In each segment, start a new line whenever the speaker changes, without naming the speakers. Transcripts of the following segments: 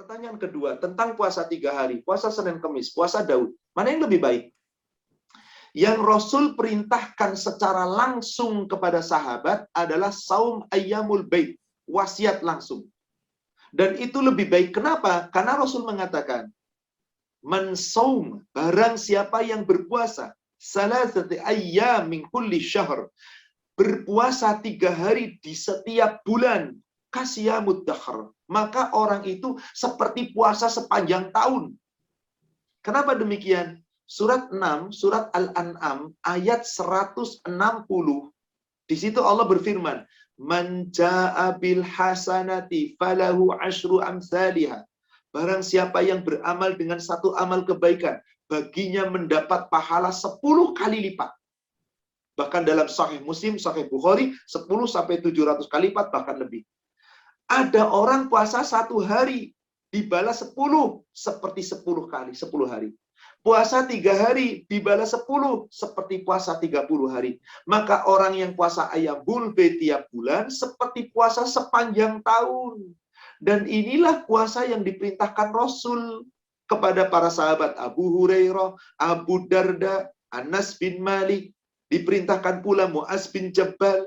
Pertanyaan kedua, tentang puasa 3 hari. Puasa Senin Kemis, puasa Daud. Mana yang lebih baik? Yang Rasul perintahkan secara langsung kepada sahabat adalah saum ayyamul bait. Wasiat langsung. Dan itu lebih baik. Kenapa? Karena Rasul mengatakan, man saum, barang siapa yang berpuasa, salasati ayyam min kulli syahr, berpuasa 3 hari di setiap bulan, kasiyamud dahr, maka orang itu seperti puasa sepanjang tahun. Kenapa demikian? Surat 6, surat Al-An'am, ayat 160, di situ Allah berfirman, man jaa bil hasanati falahu asyru amsalihha. Barang siapa yang beramal dengan satu amal kebaikan, baginya mendapat pahala 10 kali lipat. Bahkan dalam Sahih Muslim, Sahih Bukhari, 10 sampai 700 kali lipat, bahkan lebih. Ada orang puasa 1 hari, dibalas 10, seperti 10 kali, 10 hari. Puasa 3 hari, dibalas 10, seperti puasa 30 hari. Maka orang yang puasa Ayyamul Bait tiap bulan, seperti puasa sepanjang tahun. Dan inilah puasa yang diperintahkan Rasul kepada para sahabat Abu Hurairah, Abu Darda, Anas bin Malik, diperintahkan pula Muaz bin Jabal,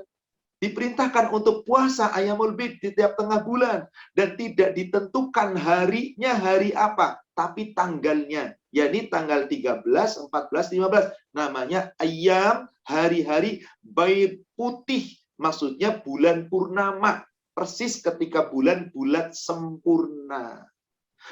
diperintahkan untuk puasa Ayyamul Bid di tiap tengah bulan. Dan tidak ditentukan harinya hari apa, tapi tanggalnya. Yakni tanggal 13, 14, 15. Namanya Ayyam, hari-hari Baid putih. Maksudnya bulan purnama. Persis ketika bulan bulat sempurna.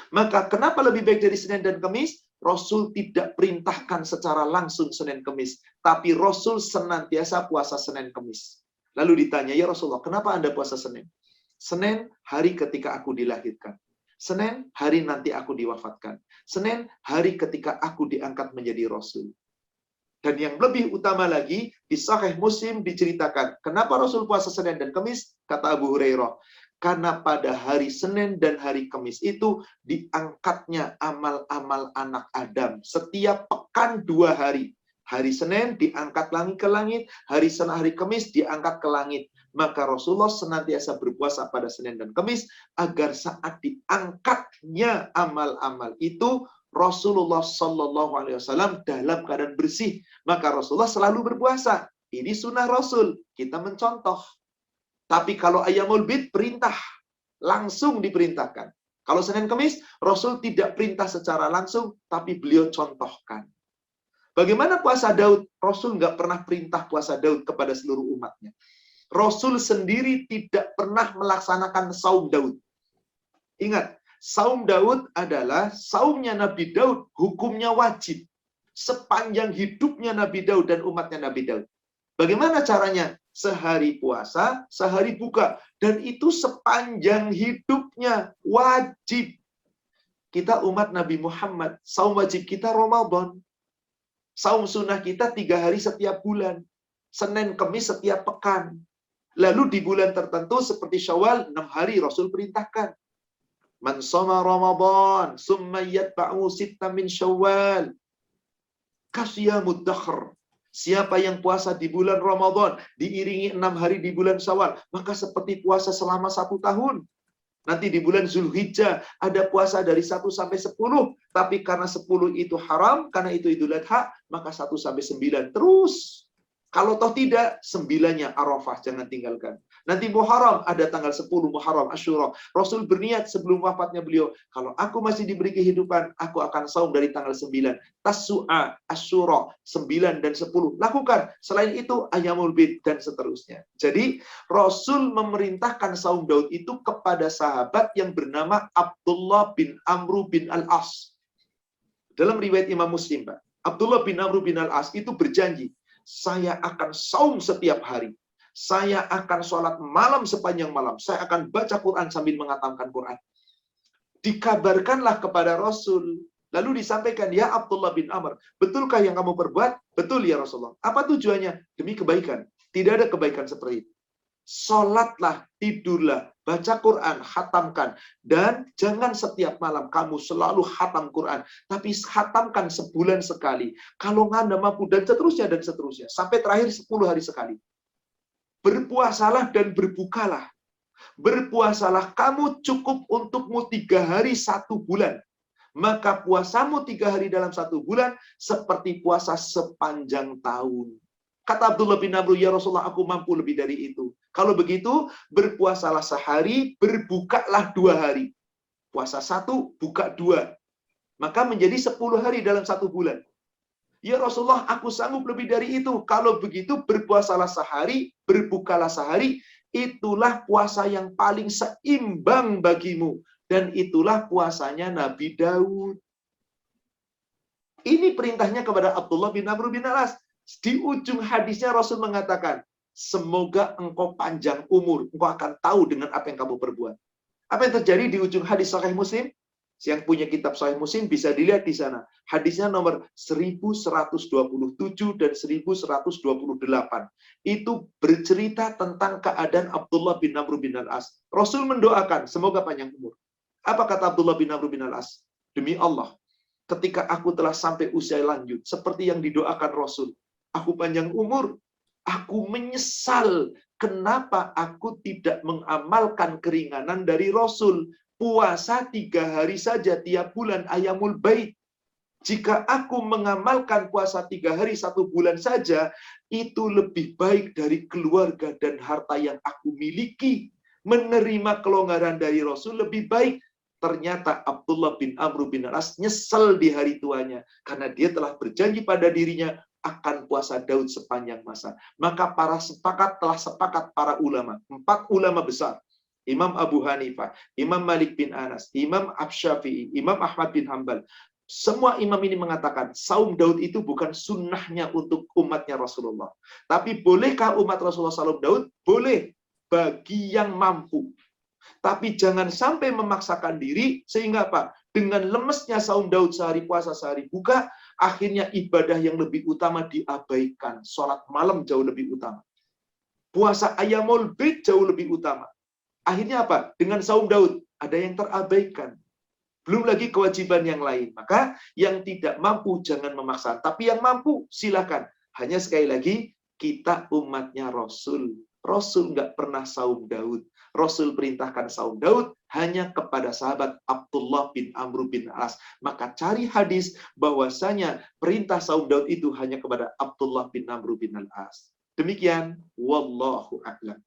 Maka kenapa lebih baik dari Senin dan Kamis? Rasul tidak perintahkan secara langsung Senin Kamis. Tapi Rasul senantiasa puasa Senin Kamis. Lalu ditanya, ya Rasulullah, kenapa Anda puasa Senin? Senin, hari ketika aku dilahirkan. Senin, hari nanti aku diwafatkan. Senin, hari ketika aku diangkat menjadi Rasul. Dan yang lebih utama lagi, di Sahih Muslim diceritakan, kenapa Rasul puasa Senin dan Kamis? Kata Abu Hurairah, karena pada hari Senin dan hari Kamis itu diangkatnya amal-amal anak Adam. Setiap pekan 2 hari. Hari Senin diangkat langit ke langit, hari Kamis diangkat ke langit. Maka Rasulullah senantiasa berpuasa pada Senin dan Kamis agar saat diangkatnya amal-amal itu Rasulullah Shallallahu Alaihi Wasallam dalam keadaan bersih. Maka Rasulullah selalu berpuasa. Ini sunnah Rasul. Kita mencontoh. Tapi kalau Ayyamul Bid perintah, langsung diperintahkan. Kalau Senin Kamis, Rasul tidak perintah secara langsung, tapi beliau contohkan. Bagaimana puasa Daud? Rasul nggak pernah perintah puasa Daud kepada seluruh umatnya. Rasul sendiri tidak pernah melaksanakan saum Daud. Ingat, saum Daud adalah saumnya Nabi Daud, hukumnya wajib. Sepanjang hidupnya Nabi Daud dan umatnya Nabi Daud. Bagaimana caranya? Sehari puasa, sehari buka. Dan itu sepanjang hidupnya wajib. Kita umat Nabi Muhammad, saum wajib kita Ramadan. Saum sunnah kita 3 hari setiap bulan. Senin, Kamis setiap pekan. Lalu di bulan tertentu seperti Syawal, 6 hari Rasul perintahkan. Man shoma Ramadan, summa yatba'u sitta min Syawal. Kasiyamud dahr. Siapa yang puasa di bulan Ramadan, diiringi 6 hari di bulan Syawal, maka seperti puasa selama 1 tahun. Nanti di bulan Zulhijjah ada puasa dari 1 sampai 10, tapi karena 10 itu haram, karena itu Idul Adha, maka 1 sampai 9 terus. Kalau toh tidak, 9-nya Arafah, jangan tinggalkan. Nanti Muharram, ada tanggal 10 Muharram, Asyura. Rasul berniat sebelum wafatnya beliau, kalau aku masih diberi kehidupan, aku akan saum dari tanggal 9. Tasu'a, Asyura, 9 dan 10. Lakukan. Selain itu, Ayyamul Bid, dan seterusnya. Jadi, Rasul memerintahkan saum Daud itu kepada sahabat yang bernama Abdullah bin Amru bin Al-As. Dalam riwayat Imam Muslim, Pak, Abdullah bin Amru bin Al-As itu berjanji, saya akan saum setiap hari. Saya akan sholat malam sepanjang malam. Saya akan baca Quran sambil mengatamkan Quran. Dikabarkanlah kepada Rasul. Lalu disampaikan, ya Abdullah bin Amr, betulkah yang kamu perbuat? Betul ya Rasulullah. Apa tujuannya? Demi kebaikan. Tidak ada kebaikan seperti itu. Sholatlah, tidurlah, baca Quran, khatamkan. Dan jangan setiap malam kamu selalu khatam Quran. Tapi khatamkan sebulan sekali. Kalau Anda mampu, dan seterusnya, dan seterusnya. Sampai terakhir 10 hari sekali. Berpuasalah dan berbukalah. Berpuasalah kamu cukup untukmu 3 hari 1 bulan. Maka puasamu 3 hari dalam 1 bulan seperti puasa sepanjang tahun. Kata Abdullah bin Amr, ya Rasulullah, aku mampu lebih dari itu. Kalau begitu, berpuasalah sehari, berbukalah 2 hari. Puasa 1, buka 2. Maka menjadi 10 hari dalam 1 bulan. Ya Rasulullah, aku sanggup lebih dari itu. Kalau begitu, berpuasalah sehari, berbukalah sehari. Itulah puasa yang paling seimbang bagimu. Dan itulah puasanya Nabi Daud. Ini perintahnya kepada Abdullah bin Amr bin Al-As. Di ujung hadisnya Rasul mengatakan, semoga engkau panjang umur, engkau akan tahu dengan apa yang kamu perbuat. Apa yang terjadi di ujung hadis Sahih Muslim? Yang punya kitab Sahih Muslim bisa dilihat di sana. Hadisnya nomor 1127 dan 1128. Itu bercerita tentang keadaan Abdullah bin Amr bin Al-As. Rasul mendoakan, semoga panjang umur. Apa kata Abdullah bin Amr bin Al-As? Demi Allah, ketika aku telah sampai usia lanjut, seperti yang didoakan Rasul, aku panjang umur, aku menyesal kenapa aku tidak mengamalkan keringanan dari Rasul. Puasa 3 hari saja tiap bulan, ayamul bait. Jika aku mengamalkan puasa 3 hari 1 bulan saja, itu lebih baik dari keluarga dan harta yang aku miliki. Menerima kelonggaran dari Rasul lebih baik. Ternyata Abdullah bin Amr bin Al-As nyesel di hari tuanya. Karena dia telah berjanji pada dirinya akan puasa Daud sepanjang masa. Maka telah sepakat para ulama. 4 ulama besar. Imam Abu Hanifah, Imam Malik bin Anas, Imam Syafi'i, Imam Ahmad bin Hambal. Semua imam ini mengatakan, saum Daud itu bukan sunnahnya untuk umatnya Rasulullah. Tapi bolehkah umat Rasulullah saum Daud? Boleh, bagi yang mampu. Tapi jangan sampai memaksakan diri, sehingga apa? Dengan lemesnya saum Daud sehari puasa, sehari buka, akhirnya ibadah yang lebih utama diabaikan. Sholat malam jauh lebih utama. Puasa ayamul bid jauh lebih utama. Akhirnya apa? Dengan saum Daud, ada yang terabaikan. Belum lagi kewajiban yang lain. Maka yang tidak mampu jangan memaksa. Tapi yang mampu silakan. Hanya sekali lagi, kita umatnya Rasul. Rasul nggak pernah saum Daud. Rasul perintahkan saum Daud hanya kepada sahabat Abdullah bin Amr bin As. Maka cari hadis bahwasanya perintah saum Daud itu hanya kepada Abdullah bin Amr bin As. Demikian, wallahu a'lam.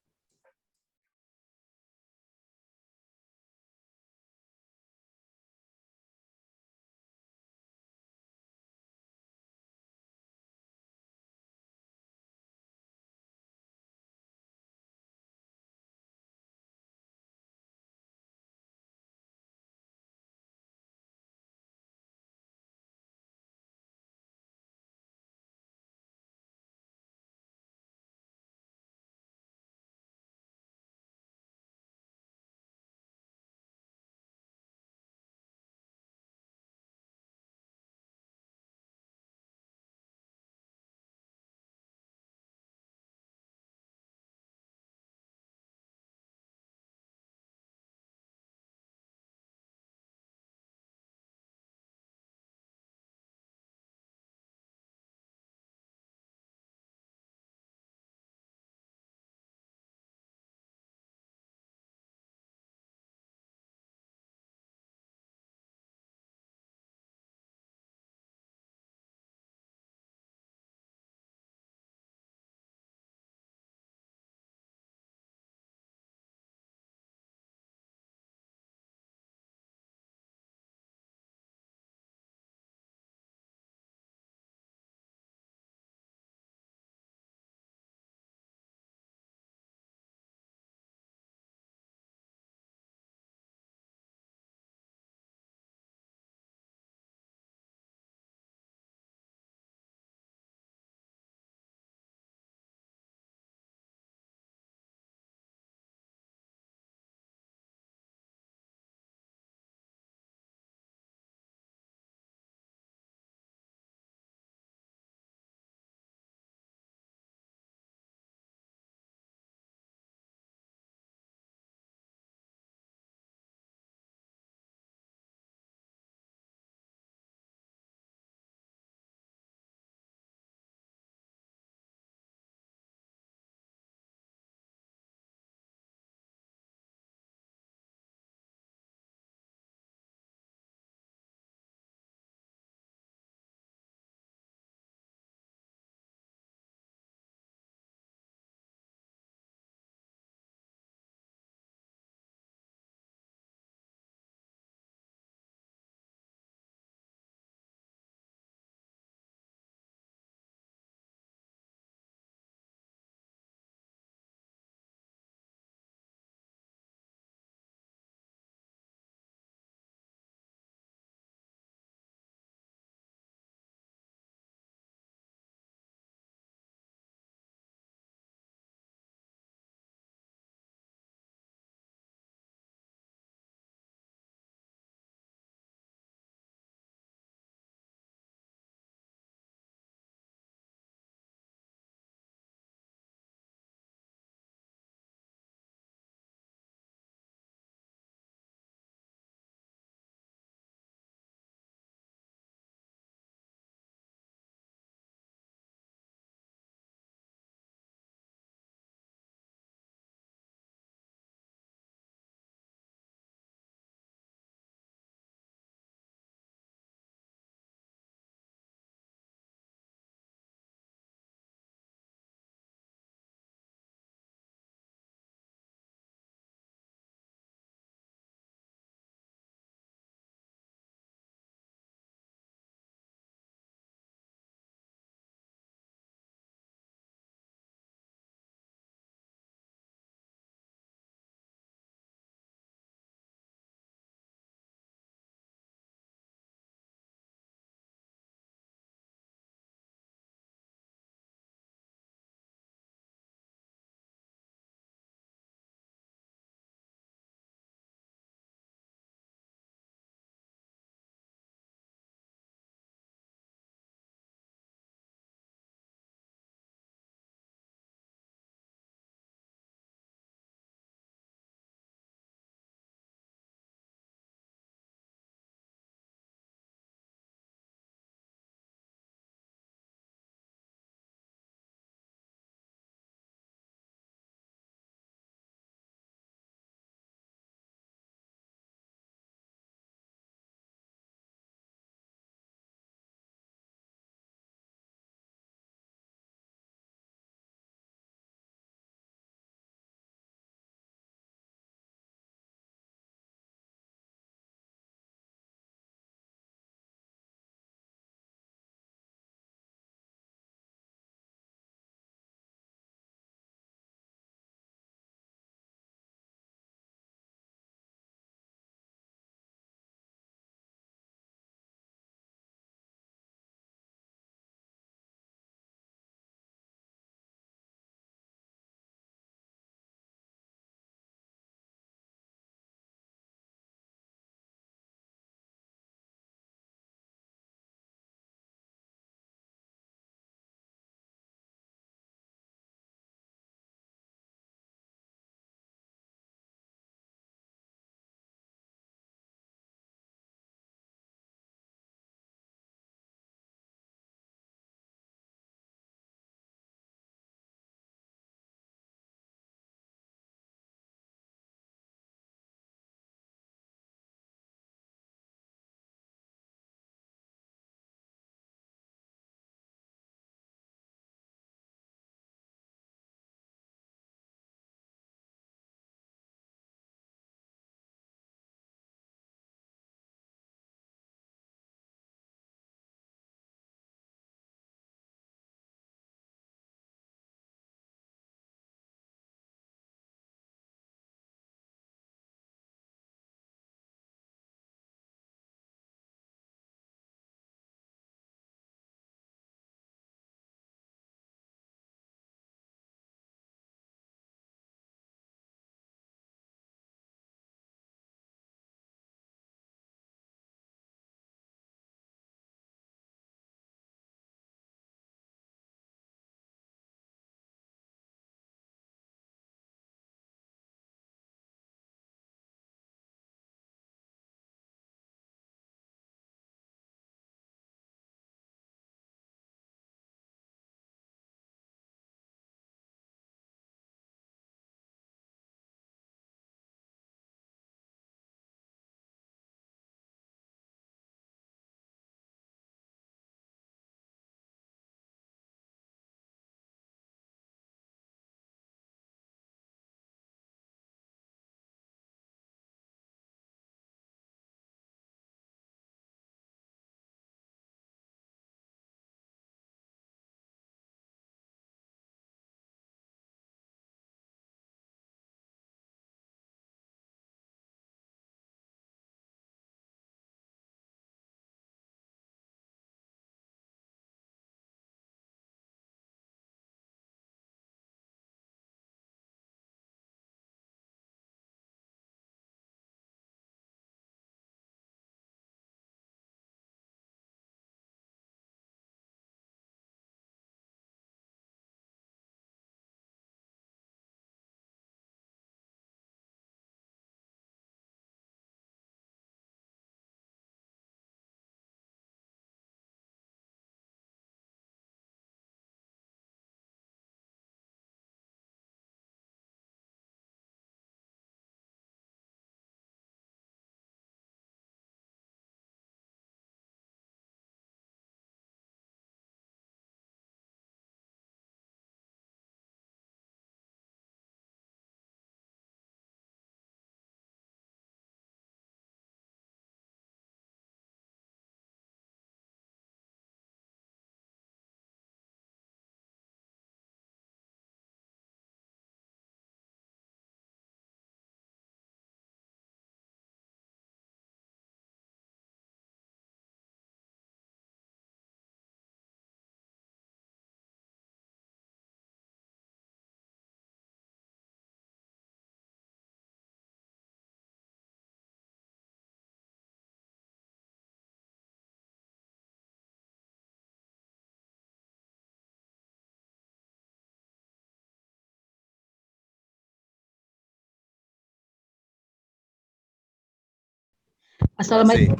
Assalamualaikum.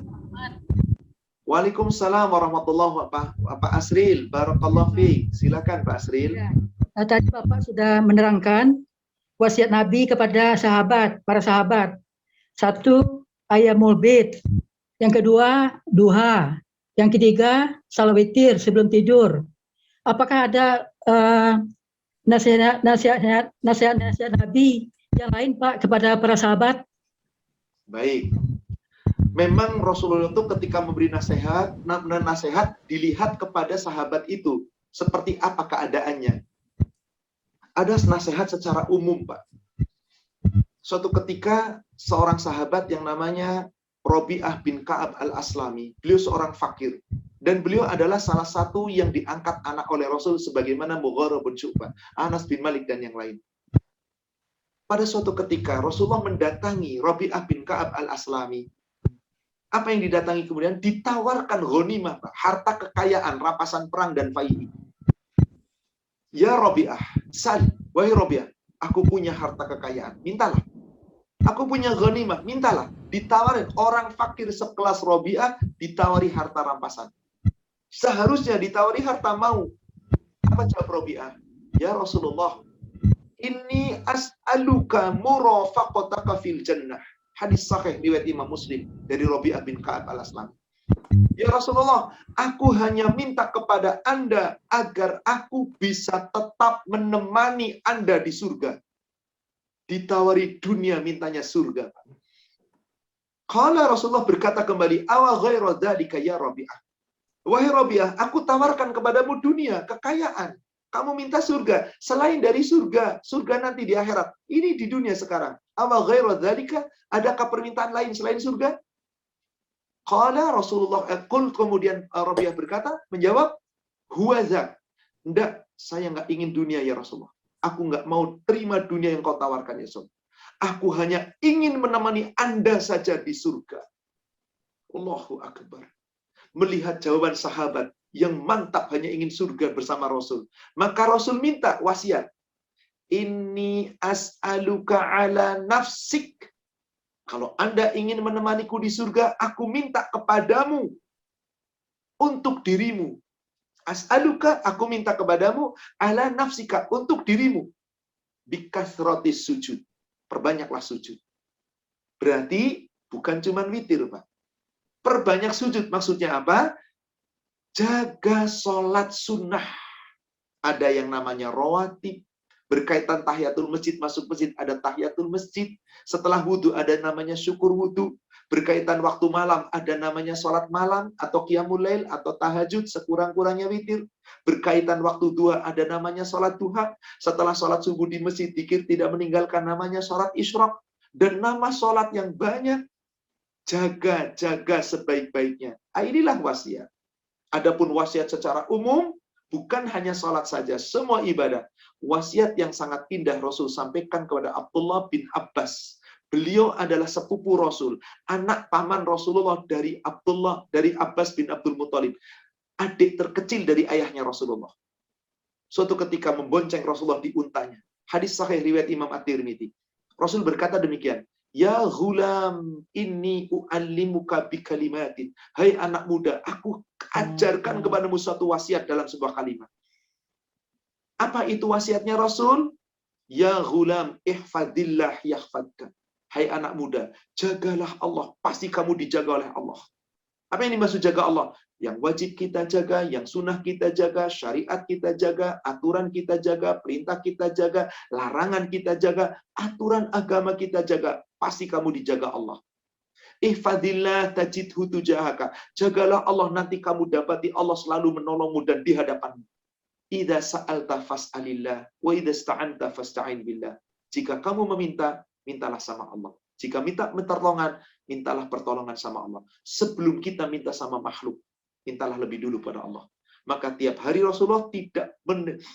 Waalaikumsalam warahmatullahi wabarakatuh. Pak Asril, barakallahu fiik. Silakan Pak Asril.
Ya. Tadi Bapak sudah menerangkan wasiat Nabi kepada sahabat, para sahabat. Satu, ayamul bait. Yang kedua, duha. Yang ketiga, salat witir sebelum tidur. Apakah ada nasihat Nabi yang lain Pak kepada para sahabat?
Baik. Memang Rasulullah itu ketika memberi nasihat dilihat kepada sahabat itu seperti apa keadaannya. Ada nasihat secara umum, Pak. Suatu ketika seorang sahabat yang namanya Robi'ah bin Ka'ab al-Aslami, beliau seorang fakir. Dan beliau adalah salah satu yang diangkat anak oleh Rasul sebagaimana Mughirah bin Syu'bah, Anas bin Malik, dan yang lain. Pada suatu ketika Rasulullah mendatangi Robi'ah bin Ka'ab al-Aslami. Apa yang didatangi kemudian? Ditawarkan ghanimah, Pak, harta kekayaan, rampasan perang dan fai'i. Ya Robi'ah, sal, wahai Robi'ah, aku punya harta kekayaan, mintalah. Aku punya ghanimah, mintalah. Ditawarin orang fakir sekelas Robi'ah, ditawari harta rampasan. Seharusnya ditawari harta mau. Apa jawab Robi'ah? Ya Rasulullah, inni as'aluka murafaqataka fil jannah. Hadis sahih riwayat Imam Muslim dari Robi'ah bin Ka'ab al-Aslami. Ya Rasulullah, aku hanya minta kepada Anda agar aku bisa tetap menemani Anda di surga. Ditawari dunia, mintanya surga. Qala Rasulullah berkata kembali, awa ghairu dzalika ya Rabi'ah. Wahai Rabi'ah, aku tawarkan kepadamu dunia, kekayaan. Kamu minta surga. Selain dari surga, surga nanti di akhirat. Ini di dunia sekarang. Awa ghairu dzalika, adakah permintaan lain selain surga? Qala Rasulullah, kemudian Rabi'ah berkata, menjawab, huwaza. Enggak, saya enggak ingin dunia ya Rasulullah. Aku enggak mau terima dunia yang kau tawarkan ya Rasul. Aku hanya ingin menemani Anda saja di surga. Allahu Akbar. Melihat jawaban sahabat yang mantap hanya ingin surga bersama Rasul. Maka Rasul minta wasiat. Inni as'aluka ala nafsik. Kalau Anda ingin menemaniku di surga, aku minta kepadamu untuk dirimu. As'aluka, aku minta kepadamu ala nafsika, untuk dirimu. Bikasrotis sujud. Perbanyaklah sujud. Berarti bukan cuma witir, Pak. Perbanyak sujud. Maksudnya apa? Jaga sholat sunnah. Ada yang namanya rawatib. Berkaitan tahiyatul masjid, masuk masjid ada tahiyatul masjid. Setelah wudhu ada namanya syukur wudhu. Berkaitan waktu malam ada namanya sholat malam atau qiyamul lail atau tahajud sekurang-kurangnya witir. Berkaitan waktu duha ada namanya sholat duha. Setelah sholat subuh di masjid dzikir tidak meninggalkan namanya sholat isyraq. Dan nama sholat yang banyak. Jaga sebaik-baiknya. Inilah wasiat. Adapun wasiat secara umum bukan hanya sholat saja, semua ibadah. Wasiat yang sangat indah Rasul sampaikan kepada Abdullah bin Abbas. Beliau adalah sepupu Rasul, anak paman Rasulullah dari Abbas bin Abdul Muthalib, adik terkecil dari ayahnya Rasulullah. Suatu ketika membonceng Rasulullah di untanya. Hadis sahih riwayat Imam At-Tirmidzi. Rasul berkata demikian, ya ghulam inni u'allimuka bikalimatin. Hai anak muda, aku ajarkan kepadamu suatu wasiat dalam sebuah kalimat. Apa itu wasiatnya Rasul? Ya ghulam ihfadillah yahfadka. Hai anak muda, jagalah Allah, pasti kamu dijaga oleh Allah. Apa yang dimaksud jaga Allah? Yang wajib kita jaga, yang sunnah kita jaga, syariat kita jaga, aturan kita jaga, perintah kita jaga, larangan kita jaga, aturan agama kita jaga. Pasti kamu dijaga Allah. Ihfadillah tajidhu tujahaka. Jagalah Allah, nanti kamu dapati Allah selalu menolongmu dan di hadapanmu. Idza sa'alta fas'alillah wa idza ista'anta fasta'in billah. Jika kamu meminta, mintalah sama Allah. Jika minta pertolongan, mintalah pertolongan sama Allah. Sebelum kita minta sama makhluk, mintalah lebih dulu pada Allah. Maka tiap hari Rasulullah tidak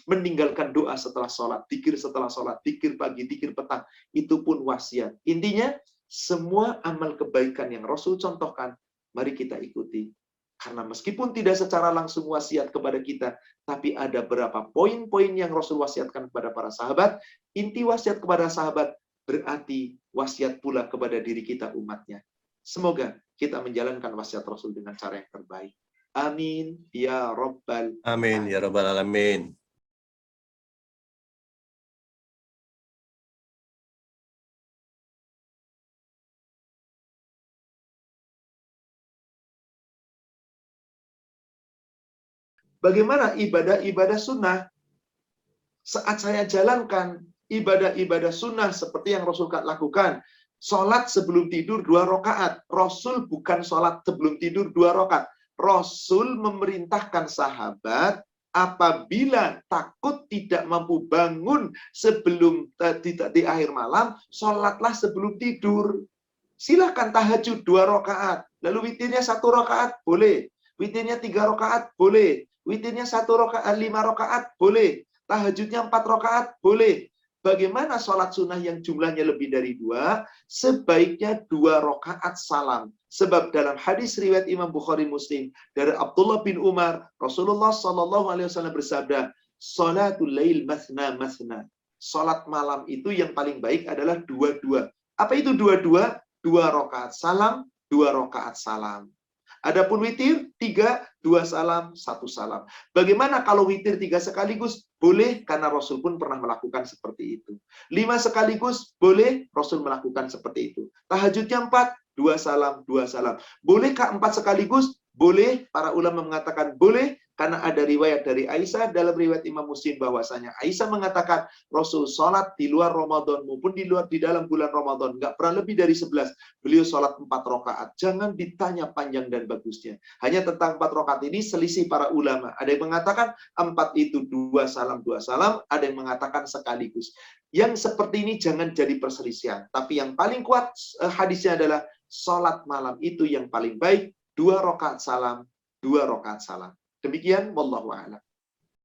meninggalkan doa setelah sholat, dzikir setelah sholat, dzikir pagi, dzikir petang. Itu pun wasiat. Intinya, semua amal kebaikan yang Rasul contohkan, mari kita ikuti. Karena meskipun tidak secara langsung wasiat kepada kita, tapi ada beberapa poin-poin yang Rasul wasiatkan kepada para sahabat. Inti wasiat kepada sahabat berarti wasiat pula kepada diri kita umatnya. Semoga kita menjalankan wasiat Rasul dengan cara yang terbaik. Amin ya Rabbal
Amin ya Rabbal Alamin.
Bagaimana ibadah-ibadah sunnah? Saat saya jalankan ibadah-ibadah sunnah seperti yang Rasul lakukan, sholat sebelum tidur 2 rakaat. Rasul bukan sholat sebelum tidur 2 rakaat. Rasul memerintahkan sahabat apabila takut tidak mampu bangun sebelum di akhir malam, sholatlah sebelum tidur. Silahkan tahajud 2 rakaat. Lalu witirnya 1 rakaat, boleh. Witirnya 3 rakaat, boleh. Witirnya 1 rakaat, 5 rakaat, boleh. Tahajudnya 4 rakaat, boleh. Bagaimana sholat sunnah yang jumlahnya lebih dari 2? Sebaiknya 2 rakaat salam. Sebab dalam hadis riwayat Imam Bukhari Muslim dari Abdullah bin Umar, Rasulullah SAW bersabda, "Sholatul lail mathna mathna." Sholat malam itu yang paling baik adalah 2-2. Apa itu 2-2? 2 rakaat salam, 2 rakaat salam. Adapun witir 3, 2 salam, 1 salam. Bagaimana kalau witir 3 sekaligus? Boleh, karena Rasul pun pernah melakukan seperti itu. 5 sekaligus? Boleh, Rasul melakukan seperti itu. Tahajudnya 4, 2 salam, 2 salam. Bolehkah 4 sekaligus? Boleh, para ulama mengatakan boleh, karena ada riwayat dari Aisyah dalam riwayat Imam Muslim bahwasanya Aisyah mengatakan Rasul sholat di luar Ramadan maupun di dalam bulan Ramadan nggak pernah lebih dari 11. Beliau sholat 4 rakaat. Jangan ditanya panjang dan bagusnya. Hanya tentang 4 rakaat ini selisih para ulama. Ada yang mengatakan 4 itu 2 salam, 2 salam. Ada yang mengatakan sekaligus. Yang seperti ini jangan jadi perselisihan. Tapi yang paling kuat hadisnya adalah sholat malam itu yang paling baik. 2 rakaat salam, 2 rakaat salam. Demikian, wallahu a'lam.